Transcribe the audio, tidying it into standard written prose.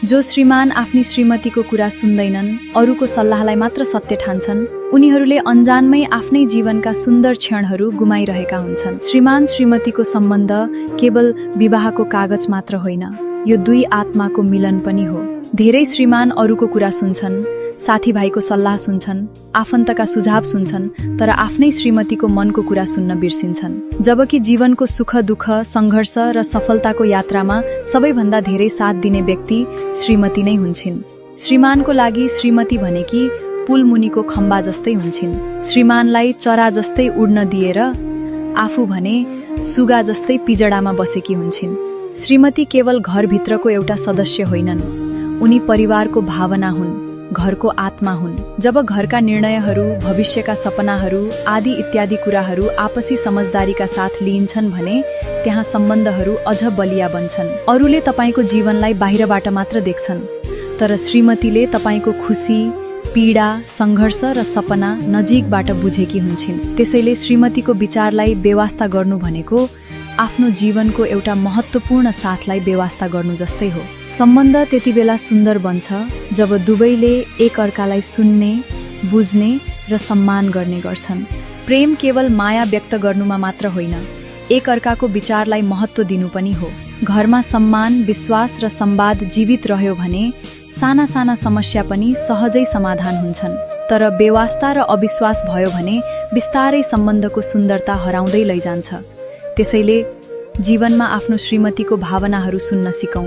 जो श्रीमान आफ्नी श्रीमतीको कुरा सुन्दैनन्, अरूको सल्लाहलाई मात्र सत्य ठान्छन्, उनीहरूले अनजानमै आफ्नै जीवनका सुन्दर क्षणहरू गुमाइरहेका हुन्छन्। श्रीमान श्रीमतीको सम्बन्ध केवल विवाहको कागज मात्र होइन, यो दुई आत्माको मिलन पनि हो। धेरै श्रीमान अरूको कुरा सुन्छन्, साथीभाइको सल्लाह सुन्छन्, आफन्तका सुझाव सुन्छन्, तर आफ्नै श्रीमतीको मनको कुरा सुन्न बिर्सिन्छन्। जबकि जीवनको सुख दुःख, सङ्घर्ष र सफलताको यात्रामा सबैभन्दा धेरै साथ दिने व्यक्ति श्रीमती नै हुन्छन्। श्रीमानको लागि श्रीमती भनेकी पुलमुनिको खम्बा जस्तै हुन्छन्। श्रीमानलाई चरा जस्तै उड्न दिएर आफू भने सुगा जस्तै पिजडामा बसेकी हुन्छन्। श्रीमती केवल घरभित्रको एउटा सदस्य होइनन्, उनी परिवारको भावना हुन्, घरको आत्मा हुन्। जब घरका निर्णयहरू, भविष्यका सपनाहरू आदि इत्यादि कुराहरू आपसी समझदारीका साथ लिइन्छन् भने त्यहाँ सम्बन्धहरू अझ बलिया बन्छन्। अरूले तपाईको जीवनलाई बाहिरबाट मात्र देख्छन्, तर श्रीमतीले तपाईको खुशी, पीडा, सङ्घर्ष र सपना नजिकबाट बुझेकी हुन्छन्। त्यसैले श्रीमतीको विचारलाई बेवास्ता गर्नु भनेको आफ्नो जीवनको एउटा महत्त्वपूर्ण साथलाई बेवास्ता गर्नु जस्तै हो। सम्बन्ध त्यति बेला सुन्दर बन्छ जब दुवैले एक अर्कालाई सुन्ने, बुझ्ने र सम्मान गर्ने गर्छन्। प्रेम केवल माया व्यक्त गर्नुमा मात्र होइन, एक अर्काको विचारलाई महत्त्व दिनु पनि हो। घरमा सम्मान, विश्वास र संवाद जीवित रह्यो भने साना साना समस्या पनि सहजै समाधान हुन्छन्। तर बेवास्ता र अविश्वास भयो भने बिस्तारै सम्बन्धको सुन्दरता हराउँदै लैजान्छ। त्यसैले जीवनमा आफ्नो श्रीमतीको भावनाहरू सुन्न सिकौं।